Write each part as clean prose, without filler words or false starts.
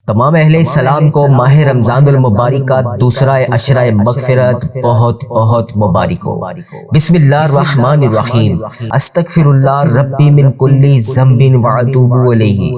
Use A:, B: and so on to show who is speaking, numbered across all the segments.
A: تمام اہل اسلام کو ماہ رمضان المبارک کا دوسرا عشرہ مغفرت بہت بہت مبارک ہو۔ بسم اللہ الرحمن الرحیم۔ استغفر اللہ ربی من کل ذنب واتوب الیہ۔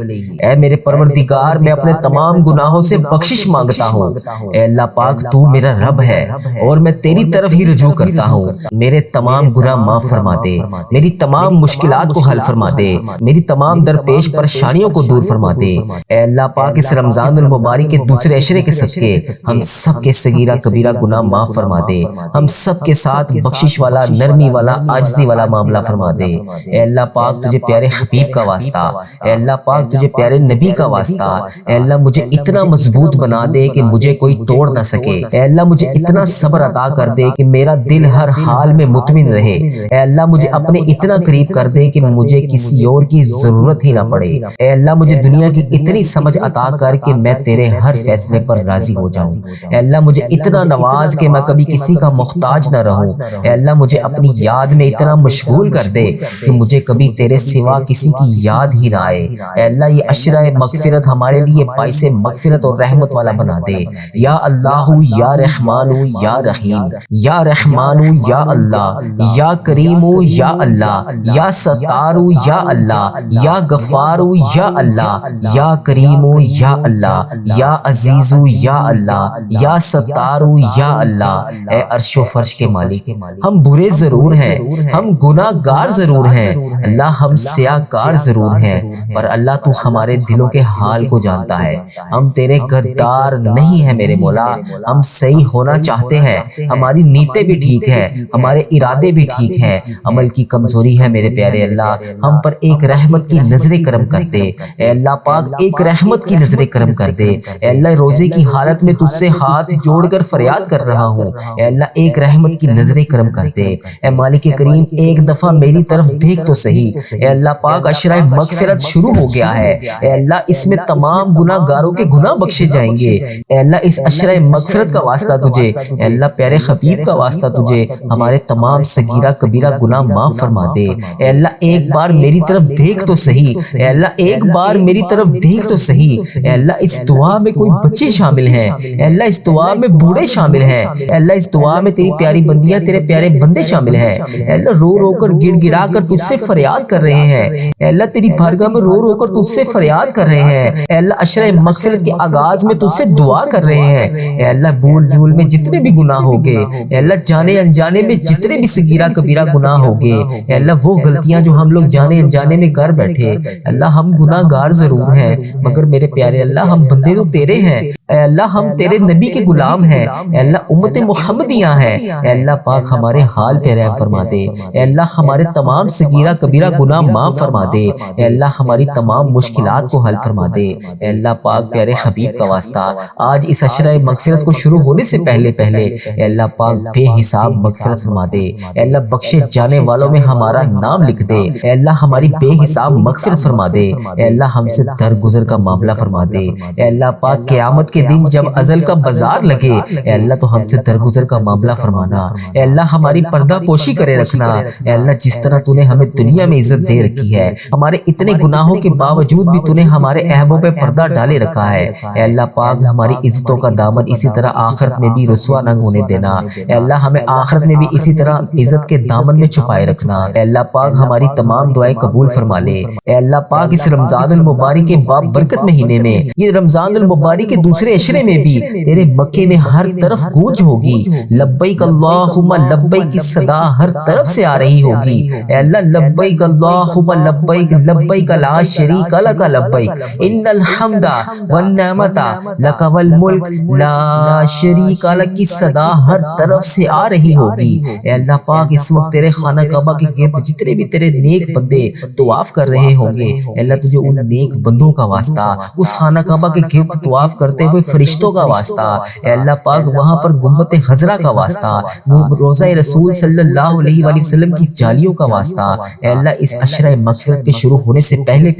A: اے میرے پروردگار، میں اپنے تمام گناہوں سے بخشش مانگتا ہوں۔ اے اللہ پاک، تو میرا رب ہے اور میں تیری طرف ہی رجوع کرتا ہوں۔ میرے تمام گناہ معاف فرما دے، میری تمام مشکلات کو حل فرما دے، میری تمام درپیش پریشانیوں کو دور فرما دے۔ اے اللہ پاک، اس رمضان المبارک کے دوسرے عشرے کے صدقے ہم سب کے صغیرہ کبیرہ گناہ معاف فرما دے، ہم سب کے ساتھ بخشش والا، نرمی والا، عاجزی والا معاملہ فرما دے۔ اے اللہ پاک، تجھے پیارے حبیب کا واسطہ، اے اللہ پاک تجھے پیارے نبی کا واسطہ، اے اللہ مجھے اتنا مضبوط بنا دے کہ مجھے کوئی توڑ نہ سکے۔ اے اللہ مجھے اتنا صبر عطا کر دے کہ میرا دل ہر حال میں مطمئن رہے۔ اے اللہ مجھے اپنے اتنا قریب کر دے کہ مجھے کسی اور کی ضرورت ہی نہ پڑے۔ اے اللہ مجھے دنیا کی اتنی سمجھ عطا کر کہ میں تیرے ہر فیصلے پر راضی ہو جاؤں۔ اے اللہ مجھے اتنا نواز کہ میں کبھی کسی کا محتاج نہ رہوں۔ اے اللہ مجھے اپنی یاد میں اتنا مشغول کر دے کہ مجھے کبھی تیرے سوا کسی کی یاد ہی نہ آئے۔ اے اللہ یہ عشرہ مغفرت ہمارے لیے باعث مغفرت اور رحمت والا بنا دے۔ یا اللہ، یا رحمان، یا رحیم، یا رحمان، یا اللہ، یا کریم، یا اللہ، یا ستار، یا اللہ، یا غفار، یا اللہ، یا کریم، یا اللہ، یا عزیز، یا اللہ، یا ستار، یا اللہ۔ اے عرش و فرش کے مالک، ہم برے ضرور ہیں، ہم گناہ گار ضرور ہیں، اللہ ہم سیاہ کار ضرور ہیں، پر اللہ تو ہمارے دلوں کے حال کو جانتا ہے۔ ہم تیرے غدار نہیں ہیں میرے مولا، ہم صحیح ہونا چاہتے ہیں، ہماری نیتیں بھی ٹھیک ہیں، ہمارے ارادے بھی ٹھیک ہیں، عمل کی کمزوری ہے میرے پیارے اللہ۔ ہم پر ایک رحمت کی نظر کرم کر دے، اے اللہ پاک ایک رحمت کی نظر کرم کر دے۔ اے اللہ روزے کی حالت میں تجھ سے ہاتھ جوڑ کر فریاد کر رہا ہوں، اے اللہ ایک رحمت کی نظر کرم کر دے۔ اے مالک کریم، ایک دفعہ میری طرف دیکھ تو صحیح۔ اے اللہ پاک عشرہ مغفرت شروع ہو گیا ہے، اے اللہ اس میں تمام گناہ گاروں کے گناہ بخشے جائیں گے۔ اے اللہ اس عشرہ مغفرت کا واسطہ تجھے، اے اللہ پیارے حبیب کا واسطہ تجھے، ہمارے تمام صغیرہ کبیرہ گناہ معاف فرما دے۔ اے اللہ ایک بار میری طرف دیکھ تو صحیح، اے اللہ ایک بار میری طرف دیکھ تو صحیح۔ اے اللہ اس دعا میں کوئی بچے شامل ہیں، اے اللہ اس دعا میں بوڑھے شامل ہیں، اے اللہ اس دعا میں تیری پیاری بندیاں، تیرے پیارے بندے شامل ہیں۔ اے اللہ رو رو کر گڑ گڑا کر تجھ سے فریاد کر رہے ہیں، اے اللہ تیری بارگاہ میں رو رو کر تجھ سے فریاد کر رہے ہیں۔ اے اللہ عشرہ مغفرت کے آغاز میں تجھ سے دعا کر رہے ہیں۔ اے اللہ بھول جھول میں جتنے بھی گناہ ہو گئے، اے اللہ جانے انجانے میں جتنے بھی صغیرہ کبیرہ گناہ ہو گئے، اے اللہ وہ غلطیاں جو ہم لوگ جانے انجانے میں کر بیٹھے، اللہ ہم گناہ گار ضرور ہیں، مگر میرے پیارے اللہ ہم بندے تو تیرے ہیں۔ اے اللہ ہم تیرے نبی کے غلام ہیں، اے اللہ امت محمدیہ ہیں، اے اللہ پاک ہمارے حال پہ رحم فرما دے۔ اے اللہ ہمارے تمام صغیرہ کبیرہ گناہ معاف فرما دے۔ اے اللہ ہماری تمام مشکلات کو حل فرما دے۔ اے اللہ پاک پیارے حبیب کا واسطہ آج اس عشرہ مغفرت کو شروع ہونے سے پہلے اے اللہ پاک بے حساب مغفرت فرما دے۔ اے اللہ بخشے جانے والوں میں ہمارا نام لکھ دے۔ اے اللہ ہماری بے حساب مغفرت فرما دے۔ اے اللہ ہم سے درگزر کا معاملہ فرما دے۔ اے اللہ پاک قیامت کے دن جب ازل کا بازار لگے، اے اللہ تو ہم سے درگزر کا معاملہ فرمانا۔ اے اللہ ہماری پردہ پوشی کرے رکھنا۔ اے اللہ جس طرح تو نے ہمیں دنیا میں عزت دے رکھی ہے، ہمارے اتنے گناہوں کے باوجود بھی تو نے ہمارے عیبوں پہ پردہ ڈالے رکھا ہے۔ اے اللہ پاک ہماری عزتوں کا دامن اسی طرح آخرت میں بھی رسوا نہ ہونے دینا۔ اے اللہ ہمیں آخرت میں بھی اسی طرح عزت کے دامن میں چھپائے رکھنا۔ اے اللہ پاک ہماری تمام دعائیں قبول فرما لے۔ اے اللہ پاک اس رمضان المبارک کے باب برکت مہینے میں، یہ رمضان المبارک کے دوسرے عشرے میں بھی تیرے مکے میں ہر طرف گونج ہوگی، لبیک اللہم لبیک کی صدا ہر طرف سے آ رہی ہوگی۔ اے اللہ لبیک اللہم لبیک لبیک لا شریک لک لبیک ان الحمد والنعمت لک والملک لا شریک لک کی صدا ہر طرف سے آ رہی ہوگی۔ اے اللہ پاک اس وقت تیرے خانہ کعبہ کے گرد جتنے بھی تیرے نیک بندے طواف کر رہے ہوں گے، اے اللہ تجھے ان نیک بندوں کا واسطہ، اس خانہ کعبہ کے گرد طواف کرتے ہوئے فرشتوں کا واسطہ، اے اللہ پاک وہاں پر گنبد خضرا کا واسطہ، روضہ رسول صلی اللہ علیہ وآلہ وسلم کی جالیوں کا واسطہ، اے اللہ اس عشرہ مغفرت کے شروع ہونے سے پہلے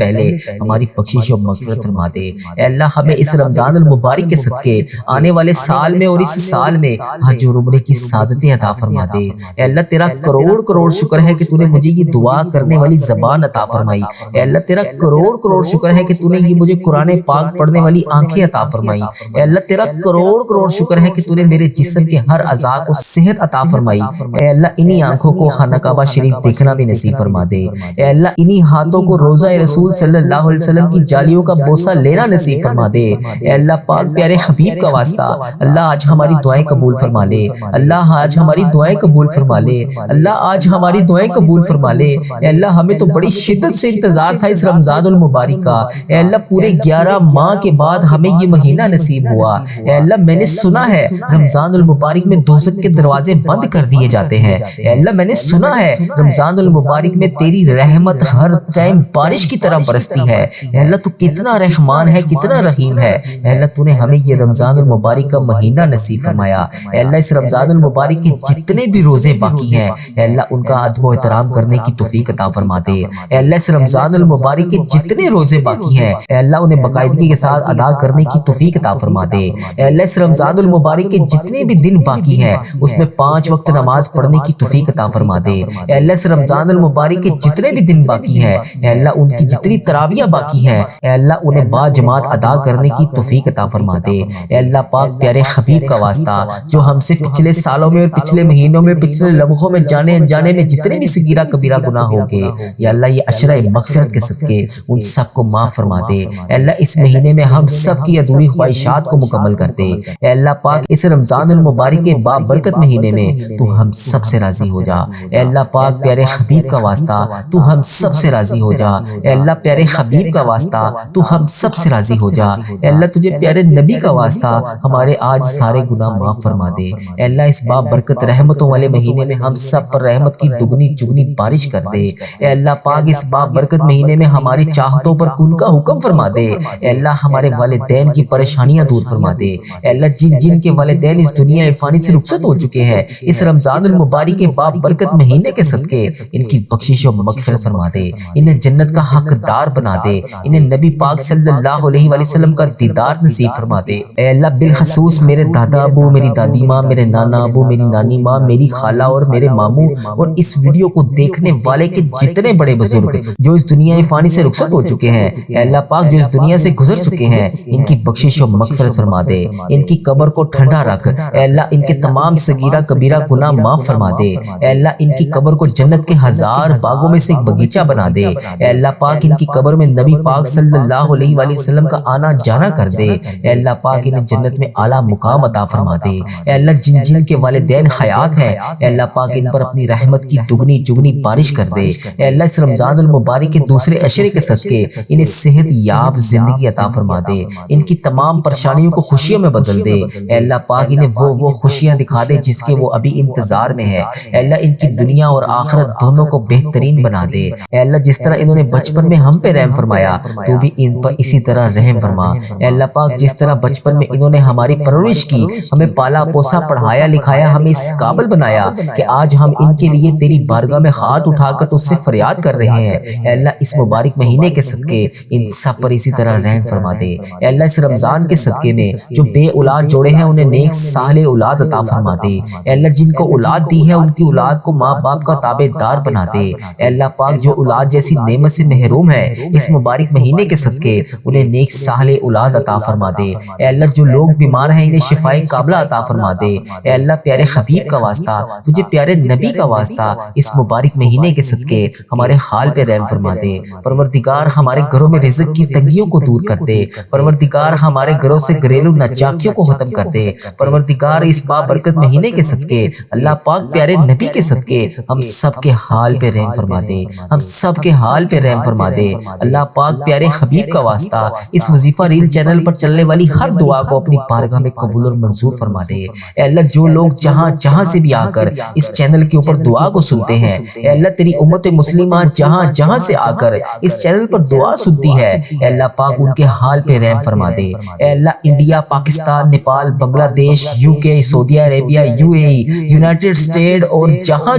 A: ہماری بخشش و مغفرت فرما دے۔ اے اللہ ہمیں اس رمضان المبارک کے صدقے آنے والے سال میں اور اس سال میں حج اور عمرے کی سعادتیں عطا فرما دے۔ اے اللہ تیرا کروڑ کروڑ شکر ہے کہ تو نے مجھے یہ دعا کرنے والی زبان عطا فرمائی۔ اے اللہ تیرا کروڑ کروڑ شکر ہے کہ تو نے یہ مجھے قرآن پاک پڑھنے والی آنکھیں عطا فرمائی۔ اے اللہ تیرا کروڑ کروڑ شکر ہے کہ تو نے میرے جسم کے ہر اعضاء کو صحت عطا فرمائی۔ اے اللہ انہی آنکھوں کو خانہ کعبہ شریف دیکھنا بھی نصیب فرما دے۔ اے اللہ انہی ہاتھوں کو روضہ رسول صلی اللہ علیہ وسلم کی جالیوں کا بوسہ لینا نصیب فرما دے۔ اے اللہ پاک پیارے حبیب کا واسطہ اللہ آج ہماری دعائیں قبول فرما لے۔ اللہ آج ہماری دعائیں قبول فرما لے۔ اللہ آج ہماری دعائیں قبول فرما لے۔ اے اللہ ہمیں تو بڑی شدت سے انتظار تھا اس رمضان المبارک کا۔ اے اللہ پورے 11 ماہ کے بعد ہمیں یہ مہینہ نصیب ہوا۔ اے اللہ میں نے سنا ہے رمضان المبارک میں دوزخ کے دروازے بند کر دیے جاتے ہیں۔ اے اللہ میں نے سنا ہے رمضان المبارک میں تیری رحمت ہر ٹائم بارش کی طرح برستی ہے۔ اے اللہ تو کتنا رحمان ہے، کتنا رحیم ہے۔ اے اللہ تو نے ہمیں یہ رمضان المبارک کا مہینہ نصیب فرمایا۔ اے اللہ اس رمضان المبارک کے جتنے بھی روزے باقی ہیں اے اللہ ان کا ادب و احترام کرنے کی توفیق عطا فرما دے۔ اے اللہ اس رمضان المبارک کے جتنے روزے باقی ہیں اے اللہ انہیں باقاعدگی کے ساتھ ادا کرنے کی توفیق عطا فرما دے۔ اے اللہ اس رمضان المبارک کے جتنے بھی دن باقی ہیں اس میں 5 وقت نماز پڑھنے کی توفیق عطا فرما دے۔ اے اللہ اس رمضان المبارک کے جتنے بھی دن باقی ہیں اے اللہ ان کی جتنی تراویح باقی ہیں اے اللہ انہیں با جماعت ادا کرنے کی توفیق عطا فرما دے۔ اے اللہ پاک پیارے حبیب کا واسطہ جو ہم سے پچھلے سالوں میں اور پچھلے مہینوں میں پچھلے لمحوں میں جانے انجانے میں جتنے بھی صغیرہ کبیرہ گناہ ہو گئے یا اللہ یہ عشرہ مغفرت کے صدقے ان سب کو معاف فرما دے۔ اے اللہ اس مہینے میں ہم سب کی ادھوری خواہشات کو مکمل کر دے۔ اے اللہ پاک اس رمضان المبارک کے بابرکت مہینے میں تو ہم سب سے راضی ہو جا۔ اے اللہ پاک پیارے حبیب کا واسطہ تو ہم سب سے راضی ہو جا۔ اے اللہ پیارے حبیب کا واسطہ تو ہم سب سے راضی ہو جا۔ اے اللہ تجھے پیارے نبی کا واسطہ ہمارے آج سارے گناہ معاف فرما دے۔ اے اللہ اس بابرکت رحمتوں والے مہینے میں ہم سب پر رحمت کی دگنی چگنی بارش کر دے۔ اے اللہ پاک اس بابرکت مہینے میں ہماری چاہتوں پر کن کا حکم فرما دے۔ اے اللہ ہمارے والدین کی پریشانیاں دور فرما دے۔ اے اللہ جن کے والدین اس دنیا فانی سے رخصت ہو چکے ہیں اس رمضان المبارک کے بابرکت مہینے کے صدقے ان کی بخشش و مغفرت فرما دے، انہیں جنت کا حقدار بنا دے، انہیں نبی پاک صلی اللہ علیہ وآلہ وسلم کا دیدار نصیب فرما دے۔ اے اللہ بالخصوص میرے دادا ابو، میری دادی ماں، میرے نانا ابو، میری نانی ماں، میری خالہ اور میرے ماموں اور اس ویڈیو کو دیکھنے والے کے جتنے بڑے بزرگ جو اس دنیا فانی سے رخصت ہو چکے ہیں اے اللہ پاک جو اس دنیا سے گزر چکے ہیں ان کی بخشش و مغفرت فرما دے، ان کی قبر کو ٹھنڈا رکھ۔ اے اللہ ان کے تمام صغیرہ کبیرہ گناہ معاف فرما دے۔ اے اللہ ان کی قبر کو جنت کے 1000 باغوں میں سے ایک باغیچہ بنا دے۔ اے اللہ پاک ان کی قبر میں نبی پاک صلی اللہ علیہ وآلہ وسلم کا آنا جانا کر دے۔ اے اللہ پاک انہیں جنت میں اعلیٰ مقام عطا فرما دے۔ اے اللہ جن کے والدین حیات ہیں اے اللہ پاک ان پر اپنی رحمت کی دگنی چگنی بارش کر دے۔ اے اللہ اس رمضان المبارک کے دوسرے عشرے کے صدقے انہیں صحت یاب زندگی عطا فرما دے، ان کی تمام پریشانیوں کو خوشیوں میں بدل دے۔ اے اللہ پاک انہیں وہ خوشیاں دکھا دے جس کے وہ ابھی انتظار میں ہے۔ اے اللہ ان کی دنیا اور آخرت دونوں کو بہترین بنا دے۔ اے اللہ جس طرح انہوں نے بچپن میں ہم پہ رحم فرمایا تو بھی ان پر اسی طرح رحم فرما۔ اے اللہ پاک جس طرح بچپن میں انہوں نے ہماری پرورش کی، ہمیں پالا پوسا، پڑھایا لکھایا، ہمیں اس قابل بنایا کہ آج ہم ان کے لیے تیری بارگاہ میں ہاتھ اٹھا کر تجھ سے فریاد کر رہے ہیں۔ اے اللہ اس مبارک مہینے کے صدقے ان سب پر اسی طرح رحم فرما دے۔ اے اللہ اس رمضان کے صدقے میں جو بے اولاد جوڑے ہیں انہیں نیک صالح اولاد عطا فرما دے۔ اے اللہ جن کو اولاد دی ہے ان کی اولاد کو ماں باپ کا تابع دار بنا دے۔ اے اللہ پاک جو اولاد جیسی نعمت سے محروم ہے اس مبارک مہینے کے صدقے انہیں نیک صالح اولاد عطا فرما دے۔ اے اللہ جو لوگ بیمار ہیں انہیں شفائے قابلہ عطا فرما دے۔ اے اللہ پیارے حبیب کا واسطہ، تجھے پیارے نبی کا واسطہ اس مبارک مہینے کے صدقے ہمارے حال پہ رحم فرما دے۔ پروردگار ہمارے گھروں میں رزق کی تنگیوں کو دور کر دے۔ پروردگار ہمارے گھروں سے گھریلو ناچاکیوں کو ختم کر دے۔ پروردگار اس بابرکت مہینے کے صدقے اللہ پاک پیارے نبی کے صدقے ہم سب کے حال پہ رحم فرما دے، ہم سب کے حال پہ رحم فرما دے۔ اللہ پاک پیارے حبیب کا واسطہ اس وظیفہ ریل چینل پر چلنے والی ہر دعا کو اپنی بارگاہ میں قبول اور منظور فرما دے۔ اے اللہ جو لوگ جہاں سے بھی آ کر اس چینل کے اوپر دعا کو سنتے ہیں اے اللہ تیری امت مسلمہ جہاں سے آ کر اس چینل پر دعا سنتی ہے اے اللہ پاک ان کے حال پہ رحم فرما دے۔ اے اللہ India, Pakistan, Nepal, Bangladesh, UK، سعودی عربیہ، UAE، یونائٹڈ اسٹیٹ اور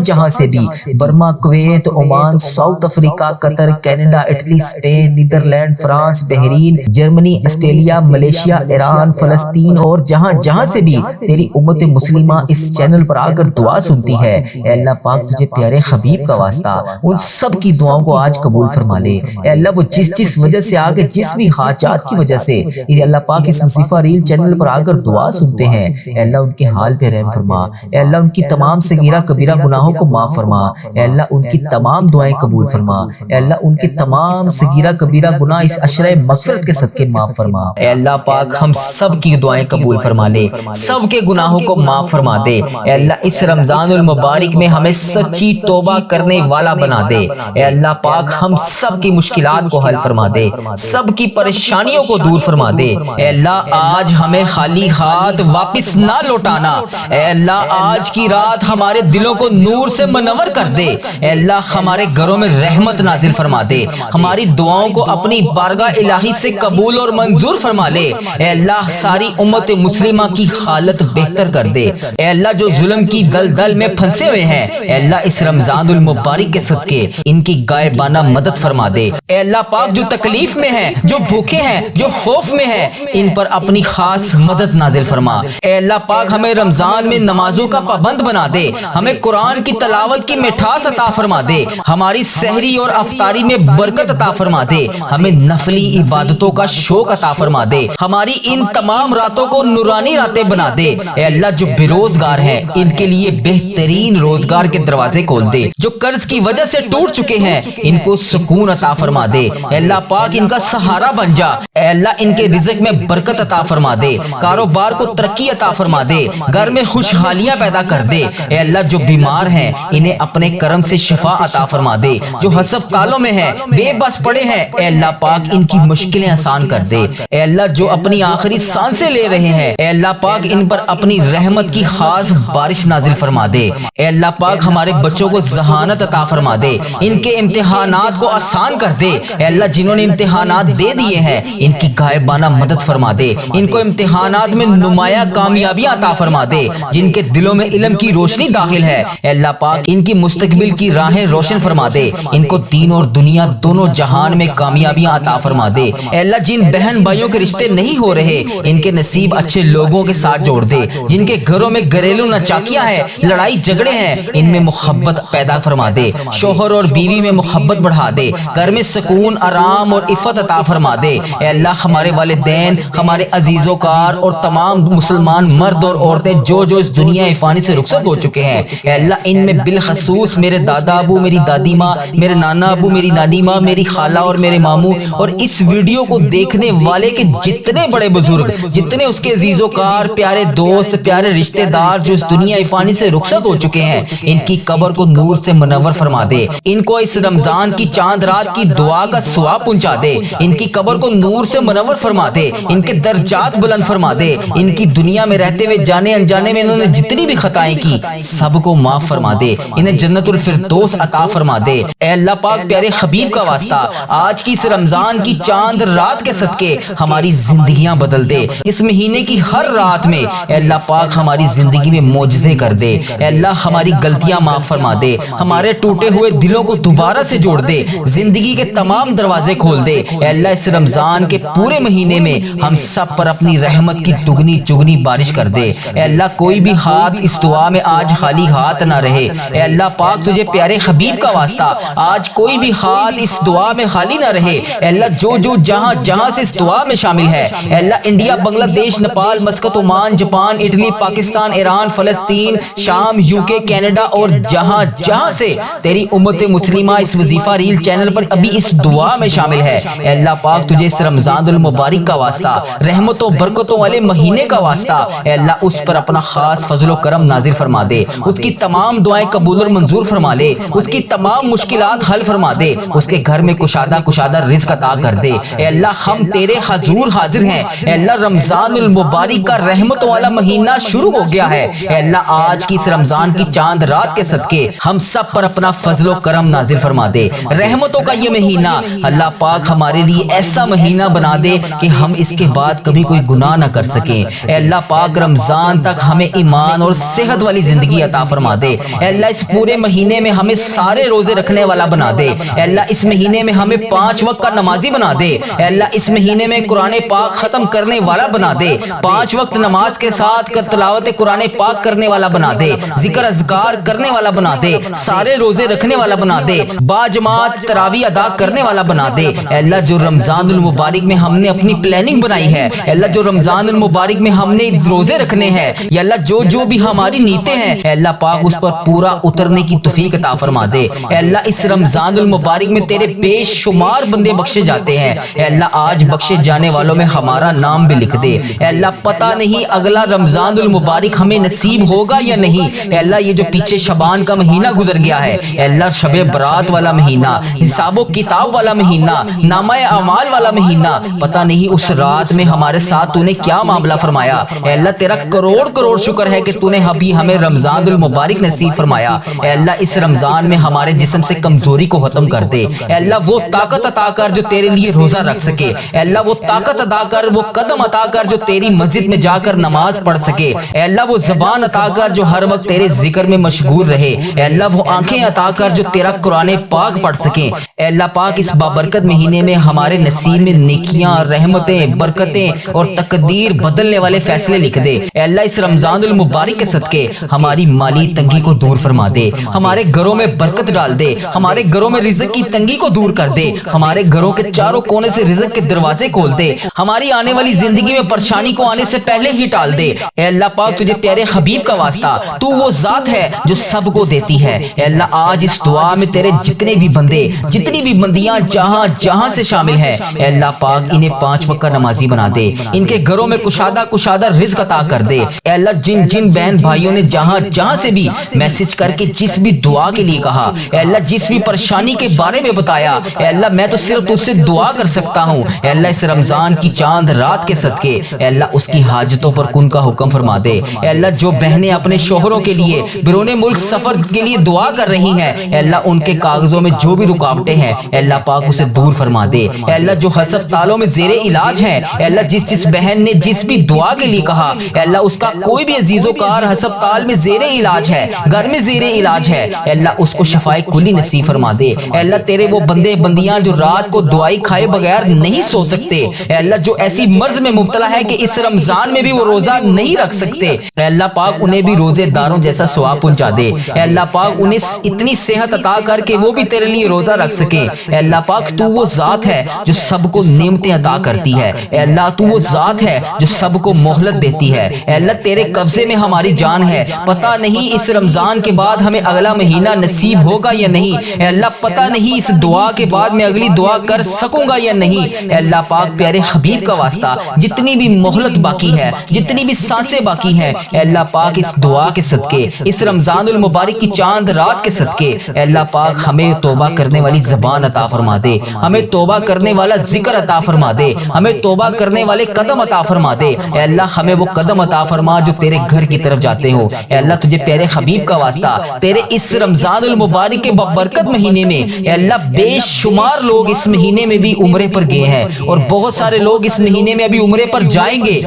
A: جہاں سے بھی Burma, Kuwait, Oman, South Africa, Qatar, Canada, Italy, Spain, Netherland, France, Bahrain, Germany, Australia, Malaysia, Iran, فلسطین اور جہاں سے بھی تیری امت مسلمہ اس چینل پر آ کر دعا سنتی ہے اے اللہ پاک تجھے پیارے حبیب کا واسطہ ان سب کی دعاؤں کو آج قبول فرما لے۔ اے اللہ وہ جس وجہ سے آ کے جس بھی حاجات حاجات کی وجہ سے یہ اللہ پاک اس وظیفہ ریل چینل پر آ کر دعا سنتے ہیں، اے اللہ ان کے حال پہ رحم فرما، اے اللہ ان کی تمام صغیرہ کبیرہ گناہوں کو معاف فرما، اے اللہ ان کی تمام دعائیں قبول فرما، اے اللہ ان کے تمام صغیرہ کبیرہ گناہ اس عشرہ مغفرت کے صدقے معاف فرما۔ اے اللہ پاک ہم سب کی دعائیں قبول فرما لے، سب کے گناہوں کو معاف فرما دے، اے اللہ اس رمضان المبارک میں ہمیں سچی توبہ کرنے والا بنا دے، اے اللہ پاک ہم سب کی مشکلات کو حل فرما دے، سب کی پریشانیوں کو دور فرما دے، اے اللہ آج ہمیں خالی ہاتھ واپس نہ لوٹانا، اے اللہ آج کی رات ہمارے دلوں کو نور سے منور کر دے، اے اللہ ہمارے گھروں میں رحمت نازل فرما دے، ہماری دعاؤں کو اپنی بارگاہ الہی سے قبول اور منظور فرما لے، اے اللہ ساری امت مسلمہ کی حالت بہتر کر دے، اے اللہ جو ظلم کی دلدل میں پھنسے ہوئے ہیں، اے اللہ اس رمضان المبارک کے صدقے ان کی غائبانہ مدد فرما دے، اے اللہ پاک جو تکلیف میں ہیں، جو بھوکے ہیں، جو خوف میں ہیں، ان پر اپنی خاص مدد نازل فرما، اے اللہ پاک ہمیں رمضان میں نمازوں کا پابند بنا دے، ہمیں قرآن کی تلاوت کی مٹھاس عطا فرما دے، ہماری سحری اور افطاری میں برکت عطا فرما دے، ہمیں نفلی عبادتوں کا شوق عطا فرما دے، ہماری ان تمام راتوں کو نورانی راتیں بنا دے، اے اللہ جو بے روزگار ہیں ان کے لیے بہترین روزگار کے دروازے کھول دے، جو قرض کی وجہ سے ٹوٹ چکے ہیں ان کو سکون عطا فرما دے، اے اللہ پاک ان کا سہارا بن جا، اے اللہ ان کے رزق میں برکت عطا فرما دے، کاروبار کو ترقی عطا فرما دے، گھر میں خوشحالیاں پیدا کر دے، اے اللہ جو بیمار ہیں انہیں اپنے کرم سے شفا عطا فرما دے، جو ہسپتالوں میں ہیں بے بس پڑے ہیں اے اللہ پاک ان کی مشکلیں آسان کر دے، اے اللہ جو اپنی آخری سانسیں لے رہے ہیں اے اللہ پاک ان پر اپنی رحمت کی خاص بارش نازل فرما دے، اے اللہ پاک ہمارے بچوں کو ذہانت عطا فرما دے، ان کے امتحانات کو آسان کر دے، اے اللہ جنہوں نے امتحانات دے دیے ہیں ان کی غائبانہ مدد فرما دے، ان کو امتحانات میں نمایاں کامیابیاں عطا فرما دے، جن کے دلوں میں علم کی روشنی داخل ہے اے اللہ پاک ان کی مستقبل کی راہیں روشن فرما دے، ان کو دین اور دنیا دونوں جہان میں کامیابیاں عطا فرما دے، اے اللہ جن بہن بھائیوں کے رشتے نہیں ہو رہے ان کے نصیب اچھے لوگوں کے ساتھ جوڑ دے، جن کے گھروں میں گھریلو ناچاکیاں ہیں، لڑائی جھگڑے ہیں، ان میں محبت پیدا فرما دے، شوہر اور بیوی میں محبت بڑھا دے، گھر میں سکون آرام اور عفت عطا فرما دے، اے اللہ ہمارے والدین، ہمارے عزیز و کار اور تمام مسلمان مرد اور عورتیں جو اس دنیا فانی سے رخصت ہو چکے ہیں اے اللہ ان میں بالخصوص میرے دادا ابو، میری دادی ماں، میرے نانا ابو، میری نانی ماں، میری خالہ اور میرے ماموں اور اس ویڈیو کو دیکھنے والے کے جتنے بڑے بزرگ، جتنے اس کے عزیز و کار، پیارے دوست، پیارے رشتہ دار جو اس دنیا فانی سے رخصت ہو چکے ہیں ان کی قبر کو نور سے منور فرما دے، ان کو اس رمضان کی چاند رات کی دعا کا ثواب پہنچا دے، ان کی قبر کو نور سے منور فرما دے، ان کے درجات بلند فرما دے، ان کی دنیا میں رہتے ہوئے جانے انجانے میں انہوں نے جتنی بھی خطائیں کی سب کو معاف فرما دے، انہیں جنت الفردوس عطا فرما دے، اے اللہ پاک پیارے حبیب کا واسطہ آج کی اس رمضان کی چاند رات کے صدقے ہماری زندگیاں بدل دے، اس مہینے کی ہر رات میں اے اللہ پاک ہماری زندگی میں معجزے کر دے، اے اللہ ہماری غلطیاں معاف فرما دے، ہمارے ٹوٹے ہوئے دلوں کو دوبارہ سے جوڑ دے، زندگی کے تمام دروازے کھول دے، اے اللہ اس رمضان کے پورے مہینے میں ہم سب پر اپنی رحمت کی دگنی چگنی بارش کر دے، اے اللہ کوئی بھی ہاتھ اس دعا میں آج خالی ہاتھ نہ رہے، اے اللہ پاک تجھے پیارے حبیب کا واسطہ آج کوئی بھی ہاتھ اس دعا میں خالی نہ رہے، اے اللہ جو جہاں سے اس دعا میں شامل ہے اے اللہ انڈیا، بنگلہ دیش، Nepal, Muscat, Oman, Japan, Italy, Pakistan, Iran, فلسطین، شام، یوکے، کینیڈا اور جہاں سے تیری امت مسلمہ اس وظیفہ ریل چینل پر ابھی اس دعا میں شامل ہے اے اللہ پاک تجھے اس رمضان المبارک کا واسطہ، رحمتوں برکتوں والے مہینے کا واسطہ اے اللہ اس پر اپنا خاص فضل و کرم نازل فرما دے، اس کی تمام دعائیں قبول اور منظور فرما لے، اس کی تمام مشکلات حل فرما دے، اس کے گھر میں کشادہ رزق عطا کر دے، اے اللہ ہم تیرے حضور حاضر ہیں، اے اللہ رمضان المبارک کا رحمتوں والا مہینہ شروع ہو گیا ہے، اے اللہ آج کی اس رمضان کی چاند رات کے صدقے ہم سب پر اپنا فضل و کرم نازل فرما دے، رحمتوں کا یہ مہینہ اللہ پاک ہمارے لیے ایسا مہینہ بنا دے کہ ہم اس کے بعد کبھی کوئی گناہ نہ کر سکیں، اے اللہ پاک رمضان تک ہمیں ایمان اور صحت والی زندگی عطا فرما دے، اے اللہ اس پورے مہینے میں ہمیں سارے روزے رکھنے والا بنا دے، اے اللہ اس مہینے میں ہمیں 5 وقت کا نمازی بنا دے، اے اللہ اس مہینے میں قرآن پاک ختم کرنے والا بنا دے، 5 وقت نماز کے ساتھ تلاوت قرآن پاک کرنے والا بنا دے، ذکر اذکار کرنے والا بنا دے، سارے روزے رکھنے والا بنا دے، با جماعت تراویح ادا کرنے والا بنا دے، اے اللہ جو رمضان المبارک المبارک میں ہم نے اپنی پلاننگ بنائی ہے، اے اللہ جو رمضان المبارک میں ہم نے روزے رکھنے ہیں، یا اللہ جو بھی ہماری نیتیں ہیں اے اللہ پاک اس پر پورا اترنے کی توفیق عطا فرما دے۔ اے اللہ اس رمضان المبارک میں تیرے بے شمار بندے بخشے جاتے ہیں، اے اللہ آج بخشے جانے والوں میں ہمارا نام بھی لکھ دے۔ اے اللہ پتہ نہیں اگلا رمضان المبارک ہمیں نصیب ہوگا یا نہیں، اے اللہ یہ جو پیچھے شعبان کا مہینہ گزر گیا ہے، اے اللہ شب برات والا مہینہ، حساب و کتاب والا مہینہ، نامہ اعمال والا مہینہ، پتہ نہیں اس رات میں ہمارے ساتھ تو نے کیا معاملہ فرمایا۔ اے اللہ تیرا کروڑ کروڑ شکر ہے کہ تو نے ابھی ہمیں رمضان المبارک نصیب فرمایا۔ اے اللہ اس رمضان میں ہمارے جسم سے کمزوری کو ختم کر دے۔ اے اللہ وہ طاقت عطا کر جو تیرے لیے روزہ رکھ سکے، اے اللہ وہ طاقت عطا کر، وہ قدم عطا کر جو تیری مسجد میں جا کر نماز پڑھ سکے، اے اللہ وہ زبان عطا کر جو ہر وقت تیرے ذکر میں مشغول رہے، اے اللہ وہ آنکھیں عطا کر جو تیرا قرآن پاک پڑھ سکیں۔ اے اللہ پاک اس بابرکت مہینے میں ہمارے نصیب میں نیکیاں، رحمتیں، برکتیں اور تقدیر بدلنے والے فیصلے لکھ دے۔ اے اللہ اس رمضان المبارک کے صدقے ہماری مالی تنگی کو دور فرما دے، ہمارے گھروں میں برکت ڈال دے، ہمارے گھروں میں رزق کی تنگی کو دور کر دے، ہمارے گھروں کے چاروں کونے سے رزق کے دروازے کھول دے، ہماری آنے والی زندگی میں پریشانی کو آنے سے پہلے ہی ٹال دے۔ اے اللہ پاک تجھے پیارے حبیب کا واسطہ، تو وہ ذات ہے جو سب کو دیتی ہے۔ اے اللہ آج اس دعا میں تیرے جتنے بھی بندے، جتنی بھی بندیاں جہاں جہاں سے شامل ہیں، اے اللہ پاک انہیں 5 وقت کا نمازی بنا دے، ان کے گھروں میں کشادہ رزق عطا کر دے۔ اے اللہ جن بہن بھائیوں نے جہاں سے بھی میسج کر کے جس بھی دعا کے لیے کہا، اے اللہ جس بھی پریشانی کے بارے میں بتایا، اے اللہ میں تو صرف تجھ سے دعا کر سکتا ہوں۔ اے اللہ اس رمضان کی چاند رات کے صدقے اے اللہ اس کی حاجتوں پر کن کا حکم فرما دے۔ اے اللہ جو بہنیں اپنے شوہروں کے لیے بیرون ملک سفر کے لیے دعا کر رہی ہیں، اے اللہ ان کے کاغذوں میں جو بھی رکاوٹیں ہیں اے اللہ پاک اسے دور فرما دے۔ اے اللہ جو ہسپتالوں میں زیر علاج ہیں، اے اللہ جس بہن نے جس بھی دعا کے لیے کہا، اے اللہ اس کا کوئی بھی عزیز و کار ہسپتال میں زیر علاج ہے، گھر میں زیر علاج ہے، اے اللہ اس کو شفائے کلی نصیب فرما دے۔ اے اللہ تیرے وہ بندے بندیاں جو رات کو دعائی کھائے بغیر نہیں سو سکتے، اے اللہ جو ایسی مرض میں مبتلا ہے کہ اس رمضان میں بھی وہ روزہ نہیں رکھ سکتے، اے اللہ پاک انہیں بھی روزے داروں جیسا ثواب پہنچا دے۔ اے اللہ پاک انہیں اتنی صحت عطا کر کے وہ بھی تیرے لیے روزہ رکھ سکے۔ اے اللہ پاک تو وہ ذات ہے جو سب کو نعمتیں عطا کرتی ہے، اے اللہ تو وہ ذات ہے جو سب کو مہلت دیتی ہے۔ اے اللہ تیرے قبضے میں ہماری جان ہے، پتہ نہیں اس رمضان کے بعد ہمیں اگلا مہینہ نصیب ہوگا یا نہیں، اے اللہ پتہ نہیں اس دعا کے بعد میں اگلی دعا کر سکوں گا یا نہیں۔ اے اللہ پاک پیارے حبیب کا واسطہ جتنی بھی مہلت باقی ہے، جتنی بھی سانسیں باقی ہیں، اے اللہ پاک اس دعا کے صدقے، اس رمضان المبارک کی چاند رات کے صدقے اے اللہ پاک ہمیں توبہ کرنے والی زبان عطا فرما دے، ہمیں توبہ کرنے والا ذکر عطا فرما دے، ہمیں توبہ کرنے والے قدم عطا فرما دے۔ اے اللہ ہمیں وہ قدم عطا فرما جو تیرے گھر کی طرف جاتے ہو۔ اے اللہ تجھے پیارے حبیب کا واسطہ تیرے اس رمضان المبارک کے ببرکت مہینے میں اے اللہ بے شمار لوگ اس مہینے میں بھی عمرے پر گئے ہیں، اور بہت سارے لوگ اس مہینے میں ابھی عمرے پر جائیں گے۔